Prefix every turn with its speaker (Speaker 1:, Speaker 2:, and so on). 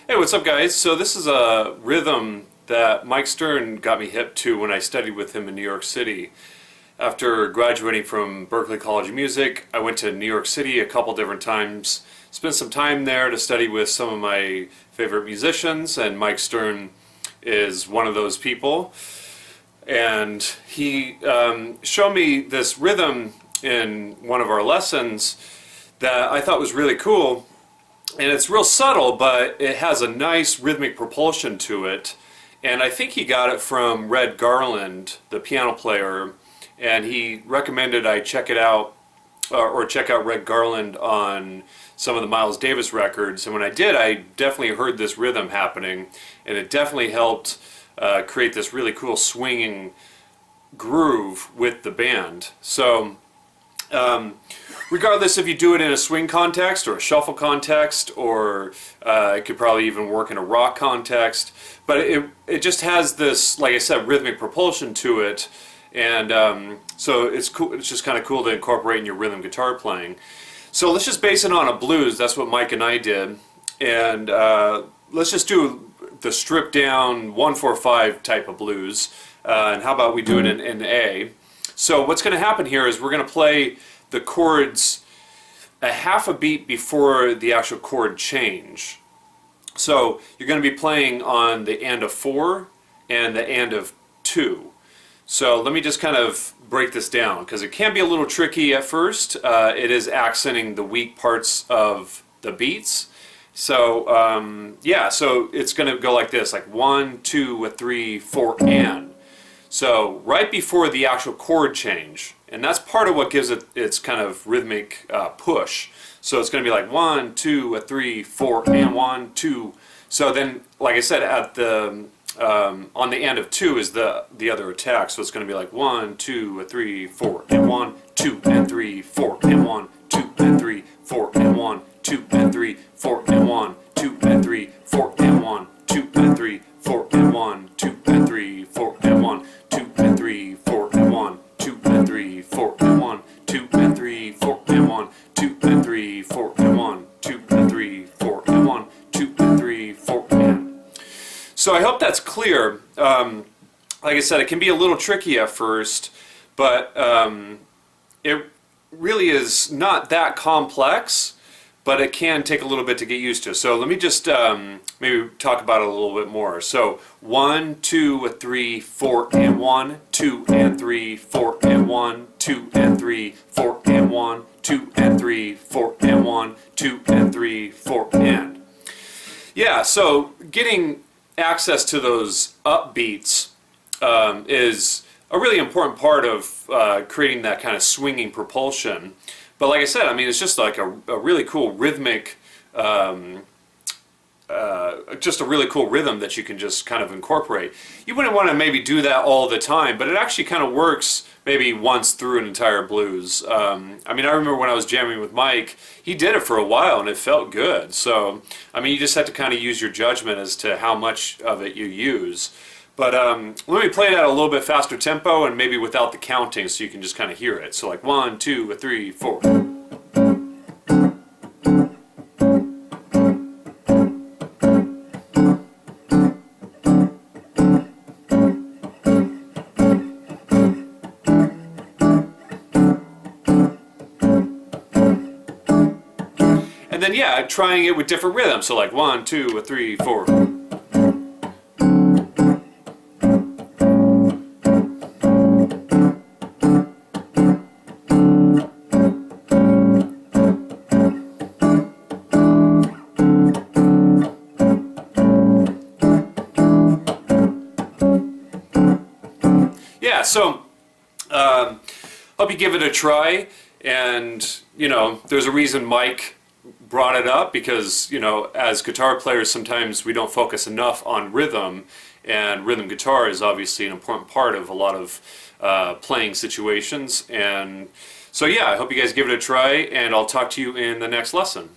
Speaker 1: Hey, what's up, guys? So this is a rhythm that Mike Stern got me hip to when I studied with him in New York City. After graduating from Berklee College of Music, I went to New York City a couple different times, spent some time there to study with some of my favorite musicians, and Mike Stern is one of those people. And he showed me this rhythm in one of our lessons that I thought was really cool. And it's real subtle, but it has a nice rhythmic propulsion to it. And I think he got it from Red Garland, the piano player, and he recommended I check it out, or check out Red Garland on some of the Miles Davis records. And when I did, I definitely heard this rhythm happening, and it definitely helped create this really cool swinging groove with the band. So regardless if you do it in a swing context or a shuffle context, or it could probably even work in a rock context, but it just has this, like I said, rhythmic propulsion to it, and so it's cool. It's just kind of cool to incorporate in your rhythm guitar playing. So let's just base it on a blues. That's what Mike and I did, and let's just do the stripped down 1-4-5 type of blues, and how about we do it in A. So what's going to happen here is we're going to play the chords a half a beat before the actual chord change. So you're going to be playing on the and of 4 and the and of 2. So let me just kind of break this down, because it can be a little tricky at first. It is accenting the weak parts of the beats. So yeah, so it's going to go like this, like 1, 2, 3, 4, and. So right before the actual chord change, and that's part of what gives it its kind of rhythmic push. So it's going to be like 1, 2, 3, 4, and 1, 2. So then, like I said, at the on the end of 2 is the other attack. So it's going to be like 1, 2, 3, 4, and 1, 2, and 3, 4, and 1, 2, and 3, 4, and 1, 2, and 3, 4, and 1, 2, and 3, 4, and 1, 2, and 3, 4, and 1, 2, and 3, 4, and 1, 2, and 3, 4, and 1, 2, and 3, 4, and 1, 2, and 3, 4, and 1, 2, and 3, 4, and 1, 2, and 3, 4, and 1, 2, and 3, 4, and. So I hope that's clear. Like I said, it can be a little tricky at first, but it really is not that complex, but it can take a little bit to get used to. So let me just maybe talk about it a little bit more. So 1, 2, 3, 4, and 1, 2, and 3, 4, and 1, 2, and 3, 4, and 1, 2, and 3, 4, and 1, 2, and 3, 4, and. Yeah, so getting access to those upbeats is a really important part of creating that kind of swinging propulsion. But like I said, I mean, it's just like a really cool rhythmic, just a really cool rhythm that you can just kind of incorporate. You wouldn't want to maybe do that all the time, but it actually kind of works maybe once through an entire blues. I mean, I remember when I was jamming with Mike, he did it for a while and it felt good. So, I mean, you just have to kind of use your judgment as to how much of it you use. But let me play it at a little bit faster tempo and maybe without the counting, so you can just kind of hear it. So like 1, 2, 3, 4. And then yeah, trying it with different rhythms. So like 1, 2, 3, 4. Yeah, so hope you give it a try, and you know, there's a reason Mike brought it up, because you know, as guitar players sometimes we don't focus enough on rhythm, and rhythm guitar is obviously an important part of a lot of playing situations. And so yeah, I hope you guys give it a try, and I'll talk to you in the next lesson.